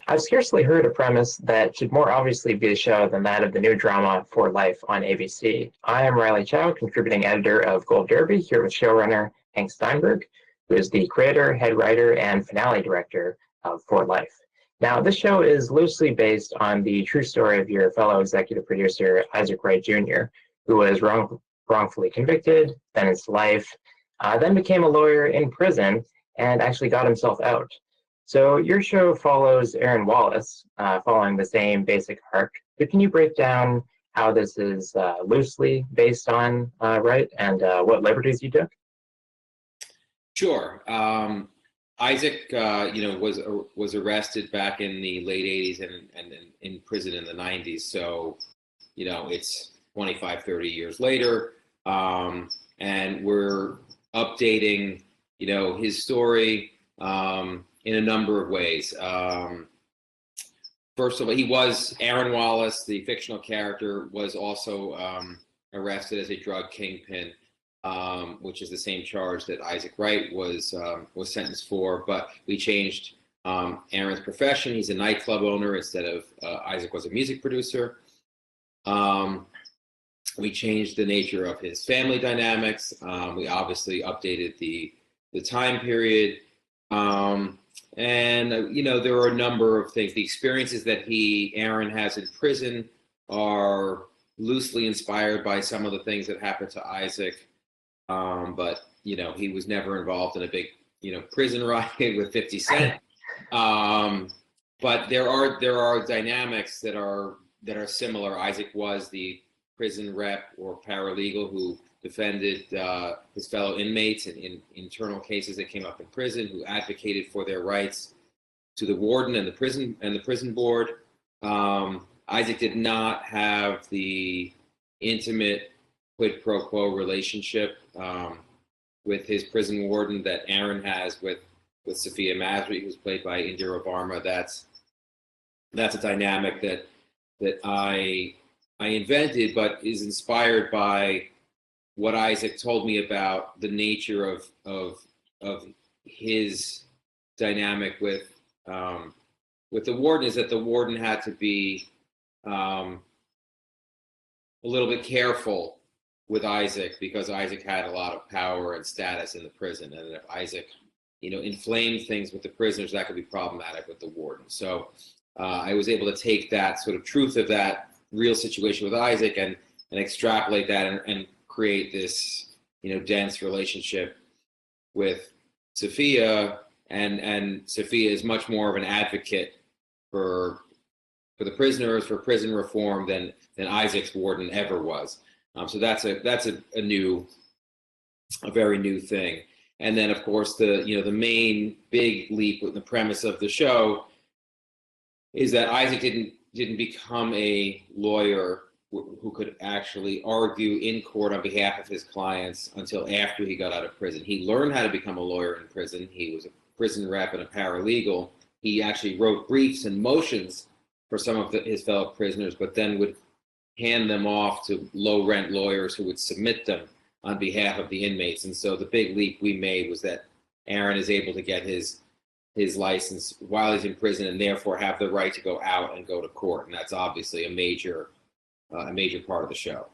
I've scarcely heard a premise that should more obviously be a show than that of the new drama For Life on ABC. I am Riley Chow, contributing editor of Gold Derby, here with showrunner Hank Steinberg, who is the creator, head writer, and finale director of For Life. Now, this show is loosely based on the true story of your fellow executive producer, Isaac Wright Jr., who was wrongfully convicted, sentenced to life, then became a lawyer in prison, and actually got himself out. So your show follows Aaron Wallace, following the same basic arc. But can you break down how this is loosely based on Wright and what liberties you took? Sure. Isaac, was arrested back in the late '80s and in prison in the '90s. So, it's 25, 30 years later, and we're updating, his story in a number of ways. First of all, Aaron Wallace, the fictional character, was also arrested as a drug kingpin, which is the same charge that Isaac Wright was sentenced for. But we changed Aaron's profession. He's a nightclub owner instead of Isaac was a music producer. We changed the nature of his family dynamics. We obviously updated the time period. There are a number of things. The experiences that Aaron has in prison are loosely inspired by some of the things that happened to Isaac. But he was never involved in a big, prison riot with 50 Cent. But there are dynamics that are similar. Isaac was the prison rep or paralegal who defended his fellow inmates in internal cases that came up in prison, who advocated for their rights to the warden and the prison board. Isaac did not have the intimate quid pro quo relationship with his prison warden that Aaron has with Sophia Masri, who's played by Indira Varma. That's a dynamic that I invented, but is inspired by what Isaac told me about the nature of his dynamic with the warden, is that the warden had to be a little bit careful with Isaac because Isaac had a lot of power and status in the prison, and if Isaac, inflamed things with the prisoners, that could be problematic with the warden. So I was able to take that sort of truth of that real situation with Isaac and extrapolate that and create this, dense relationship with Sophia, and Sophia is much more of an advocate for the prisoners, for prison reform than Isaac's warden ever was. So that's a very new thing. And then of course the main big leap with the premise of the show is that Isaac didn't become a lawyer who could actually argue in court on behalf of his clients until after he got out of prison. He learned how to become a lawyer in prison. He was a prison rep and a paralegal. He actually wrote briefs and motions for some of his fellow prisoners, but then would hand them off to low-rent lawyers who would submit them on behalf of the inmates. And so the big leap we made was that Aaron is able to get his license while he's in prison and therefore have the right to go out and go to court. And that's obviously a major part of the show.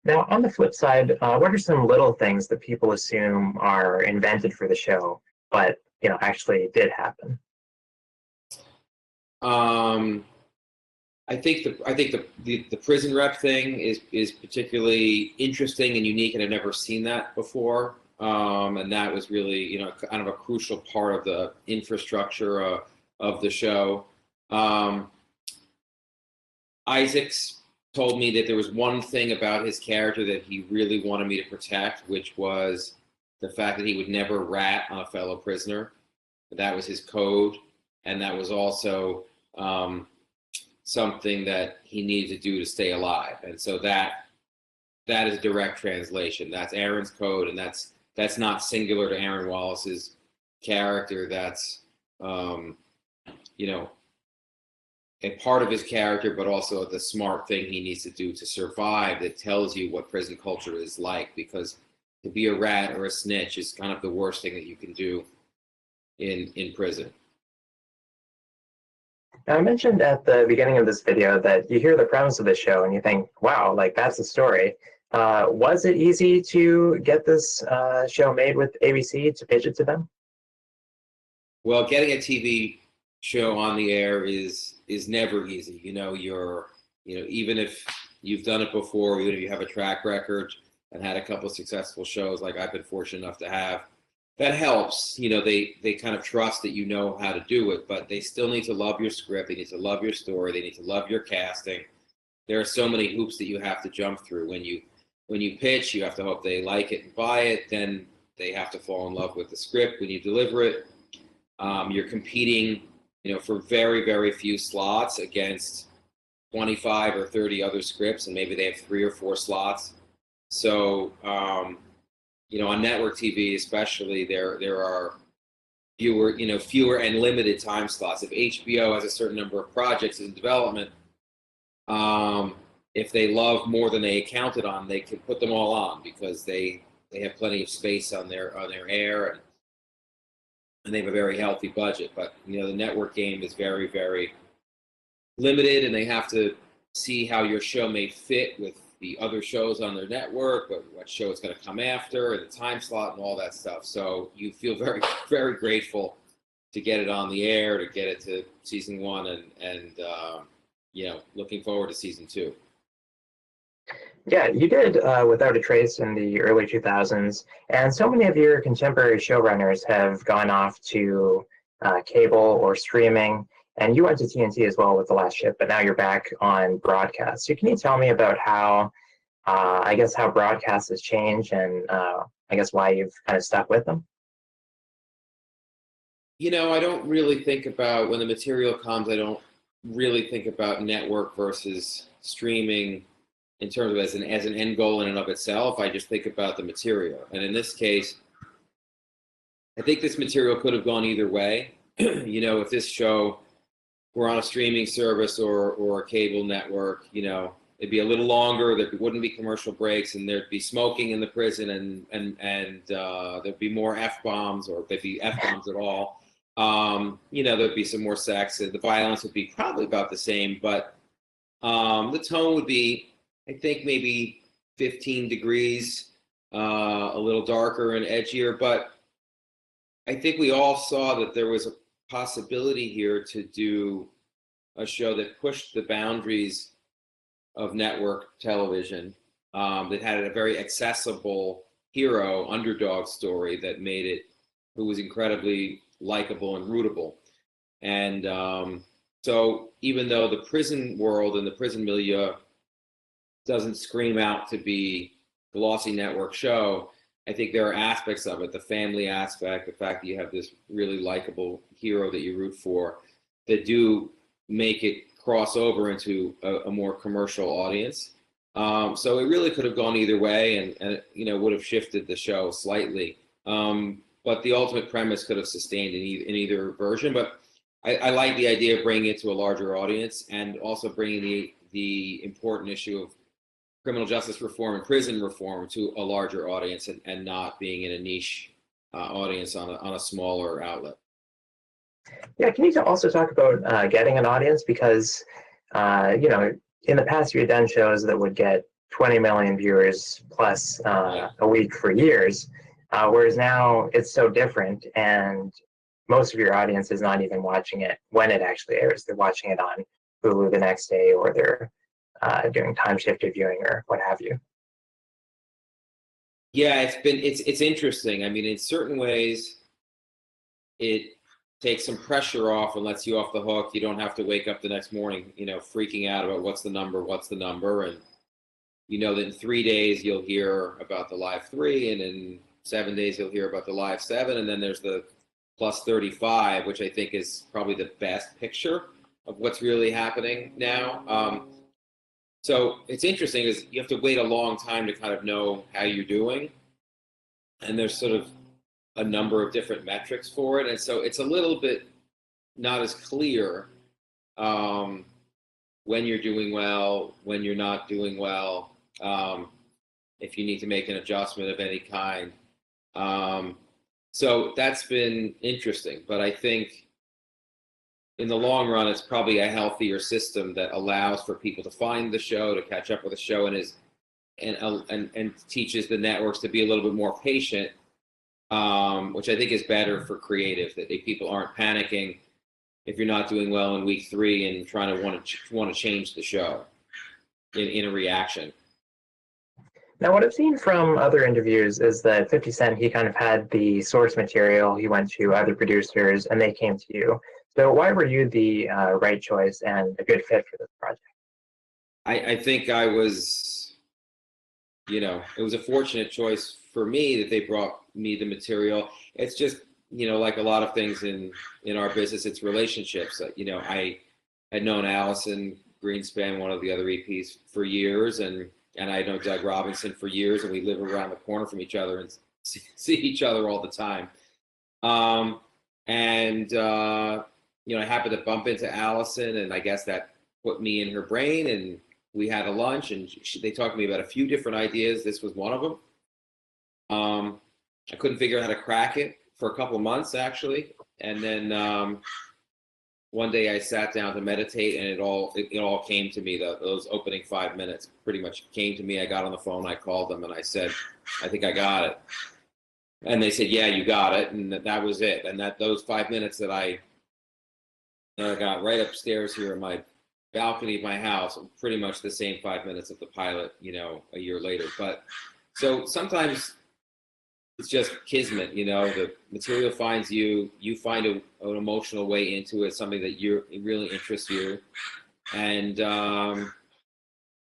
Now, on the flip side, what are some little things that people assume are invented for the show, but actually did happen? I think the prison rep thing is particularly interesting and unique, and I've never seen that before. And that was really, kind of a crucial part of the infrastructure of the show. Isaac's told me that there was one thing about his character that he really wanted me to protect, which was the fact that he would never rat on a fellow prisoner. That was his code, and that was also something that he needed to do to stay alive. And so that is a direct translation. That's Aaron's code, and that's not singular to Aaron Wallace's character. That's a part of his character, but also the smart thing he needs to do to survive, that tells you what prison culture is like, because to be a rat or a snitch is kind of the worst thing that you can do in prison. Now, I mentioned at the beginning of this video that you hear the premise of the show and you think, wow, like that's the story. Was it easy to get this show made with ABC to pitch it to them? Well, getting a TV show on the air is never easy. Even if you've done it before, even if you have a track record and had a couple of successful shows like I've been fortunate enough to have, that helps. They kind of trust that you know how to do it, but they still need to love your script. They need to love your story. They need to love your casting. There are so many hoops that you have to jump through. When you pitch, you have to hope they like it and buy it. Then they have to fall in love with the script when you deliver it. You're competing, for very, very few slots against 25 or 30 other scripts, and maybe they have 3 or 4 slots. So, on network TV especially, there are fewer and limited time slots. If HBO has a certain number of projects in development, if they love more than they counted on, they can put them all on because they have plenty of space on their air, and they have a very healthy budget. But the network game is very, very limited, and they have to see how your show may fit with the other shows on their network, but what show is going to come after, and the time slot, and all that stuff. So you feel very, very grateful to get it on the air, to get it to season 1, and looking forward to season 2. Yeah, you did Without a Trace in the early 2000s, and so many of your contemporary showrunners have gone off to cable or streaming, and you went to TNT as well with The Last Ship, but now you're back on broadcast. So can you tell me about how broadcast has changed and I guess why you've kind of stuck with them? I don't really think about, when the material comes, I don't really think about network versus streaming in terms of as an end goal in and of itself. I just think about the material. And in this case, I think this material could have gone either way. If this show were on a streaming service or a cable network, it'd be a little longer. There wouldn't be commercial breaks, and there'd be smoking in the prison, and there'd be more F-bombs, or there'd be F-bombs at all. There'd be some more sex. The violence would be probably about the same, but the tone would be, I think, maybe 15 degrees, a little darker and edgier. But I think we all saw that there was a possibility here to do a show that pushed the boundaries of network television, that had a very accessible hero, underdog story that made it, who was incredibly likable and rootable. And so even though the prison world and the prison milieu doesn't scream out to be glossy network show, I think there are aspects of it, the family aspect, the fact that you have this really likable hero that you root for, that do make it cross over into a more commercial audience. So it really could have gone either way, and would have shifted the show slightly. But the ultimate premise could have sustained in either version. But I like the idea of bringing it to a larger audience, and also bringing the important issue of criminal justice reform and prison reform to a larger audience, and not being in a niche audience on a smaller outlet. Yeah, can you also talk about getting an audience? Because, in the past, you had done shows that would get 20 million viewers plus a week for years, whereas now it's so different, and most of your audience is not even watching it when it actually airs. They're watching it on Hulu the next day, or they're doing time-shifted viewing or what have you. Yeah, it's interesting. I mean, in certain ways, it takes some pressure off and lets you off the hook. You don't have to wake up the next morning, freaking out about what's the number. And that in 3 days you'll hear about the live 3, and in 7 days you'll hear about the live 7, and then there's the plus 35, which I think is probably the best picture of what's really happening now. So it's interesting, is you have to wait a long time to kind of know how you're doing, and there's sort of a number of different metrics for it, and so it's a little bit not as clear when you're doing well, when you're not doing well, if you need to make an adjustment of any kind. So that's been interesting, but I think in the long run, it's probably a healthier system that allows for people to find the show, to catch up with the show, and teaches the networks to be a little bit more patient, which I think is better for creative. That people aren't panicking if you're not doing well in week 3 and trying to want to change the show in a reaction. Now, what I've seen from other interviews is that 50 Cent, he kind of had the source material. He went to other producers and they came to you. So why were you the right choice and a good fit for this project? I think I was, it was a fortunate choice for me that they brought me the material. It's just, like a lot of things in our business, it's relationships. I had known Allison Greenspan, one of the other EPs, for years, and I know Doug Robinson for years, and we live around the corner from each other and see each other all the time. I happened to bump into Allison, and I guess that put me in her brain, and we had a lunch, and they talked to me about a few different ideas. This was one of them. I couldn't figure out how to crack it for a couple of months, actually. And then one day I sat down to meditate, and it all came to me. Those opening 5 minutes pretty much came to me. I got on the phone, I called them, and I said, I think I got it. And they said, yeah, you got it. And that was it. And those 5 minutes that I got right upstairs here in my balcony of my house, pretty much the same 5 minutes of the pilot, a year later. But so sometimes it's just kismet, the material finds you, you find an emotional way into it, something that it really interests you. And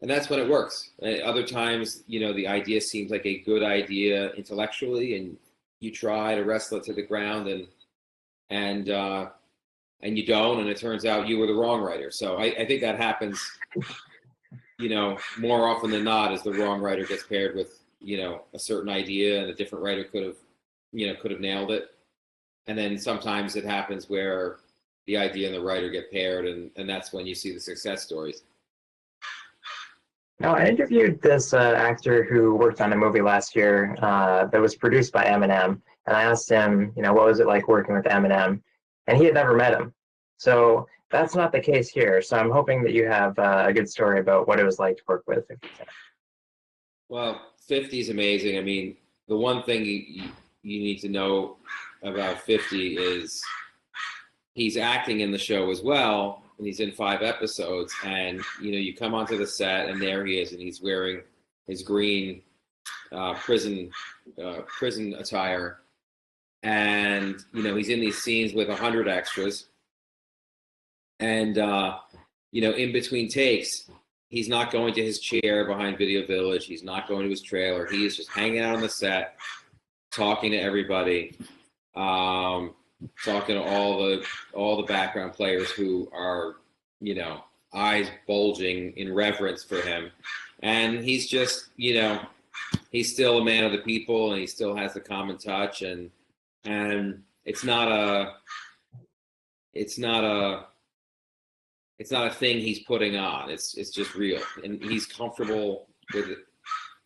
that's when it works. Other times, the idea seems like a good idea intellectually, and you try to wrestle it to the ground, and you don't, and it turns out you were the wrong writer. So I think that happens, more often than not, as the wrong writer gets paired with, a certain idea, and a different writer could have nailed it. And then sometimes it happens where the idea and the writer get paired, and that's when you see the success stories. Now, I interviewed this actor who worked on a movie last year that was produced by Eminem, and I asked him, what was it like working with Eminem? And he had never met him. So that's not the case here. So I'm hoping that you have a good story about what it was like to work with 50 Cent. Well, 50 is amazing. I mean, the one thing you need to know about 50 is he's acting in the show as well, and he's in 5 episodes, and you come onto the set, and there he is, and he's wearing his green prison attire, and he's in these scenes with 100 extras, and in between takes, he's not going to his chair behind Video Village, he's not going to his trailer, he is just hanging out on the set, talking to everybody, talking to all the background players who are, eyes bulging in reverence for him. And he's just, he's still a man of the people, and he still has the common touch, and it's not a thing he's putting on. It's just real, and he's comfortable with it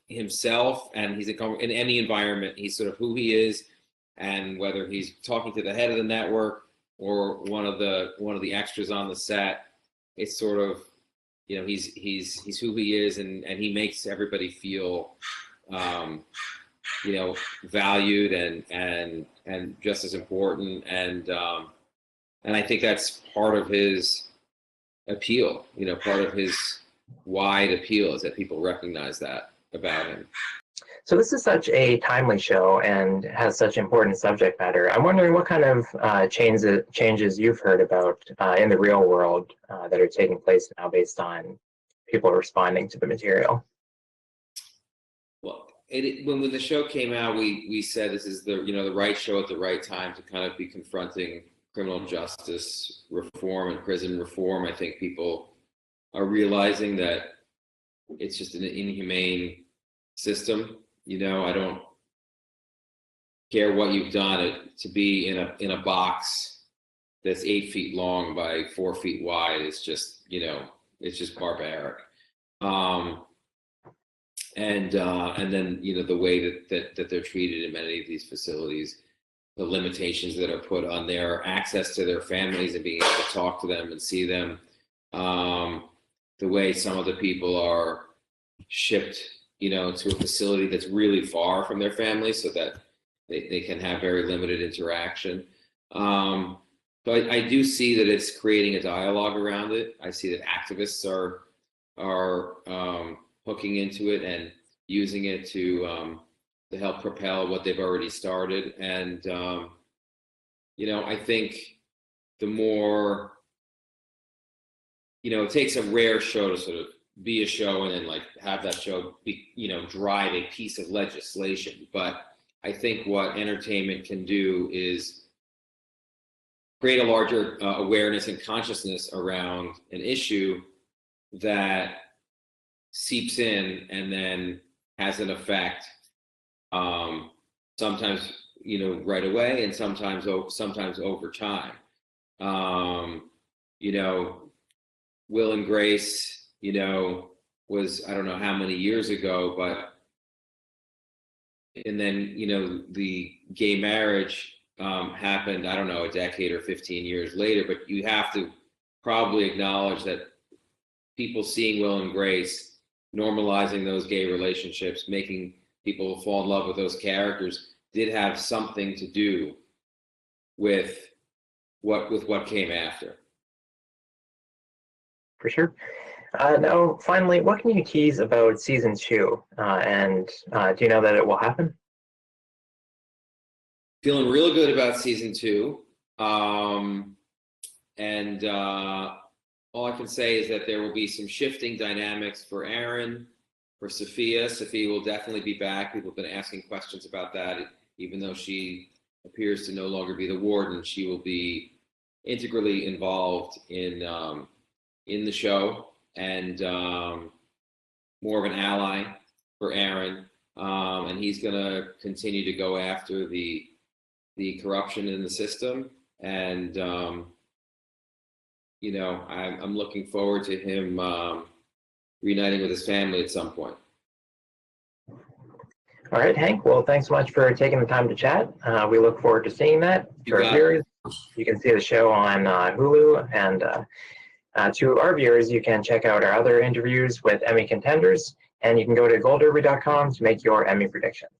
himself, and he's in any environment. He's sort of who he is. And whether he's talking to the head of the network or one of the extras on the set, it's sort of, he's who he is, and he makes everybody feel, valued and just as important. And I think that's part of his appeal. Part of his wide appeal is that people recognize that about him. So this is such a timely show and has such important subject matter. I'm wondering what kind of changes you've heard about in the real world that are taking place now based on people responding to the material. Well, when the show came out, we said this is the right show at the right time to kind of be confronting criminal justice reform and prison reform. I think people are realizing that it's just an inhumane system. I don't care what you've done, to be in a box that's 8 feet long by 4 feet wide is just, it's just barbaric. And then, the way that they're treated in many of these facilities. the limitations that are put on their access to their families and being able to talk to them and see them, the way some of the people are shipped, to a facility that's really far from their family so that they can have very limited interaction. So I do see that it's creating a dialogue around it. I see that activists are hooking into it and using it to help propel what they've already started. And I think the more, it takes a rare show to sort of be a show and then like have that show be, drive a piece of legislation. But I think what entertainment can do is create a larger awareness and consciousness around an issue that seeps in and then has an effect, sometimes right away and sometimes over time. Will and Grace, was, I don't know how many years ago, but and then the gay marriage happened, I don't know, a decade or 15 years later. But you have to probably acknowledge that people seeing Will and Grace, normalizing those gay relationships, making people fall in love with those characters, did have something to do with what came after. For sure. Now, finally, what can you tease about season 2? And do you know that it will happen? Feeling real good about season 2. And all I can say is that there will be some shifting dynamics for Aaron, for Sophia. Sophia will definitely be back. People have been asking questions about that. Even though she appears to no longer be the warden, she will be integrally involved in the show, and more of an ally for Aaron. And he's going to continue to go after the corruption in the system. And I'm looking forward to him reuniting with his family at some point. All right, Hank. Well, thanks so much for taking the time to chat. We look forward to seeing that. To our viewers, you can see the show on Hulu, and to our viewers, you can check out our other interviews with Emmy contenders, and you can go to goldderby.com to make your Emmy predictions.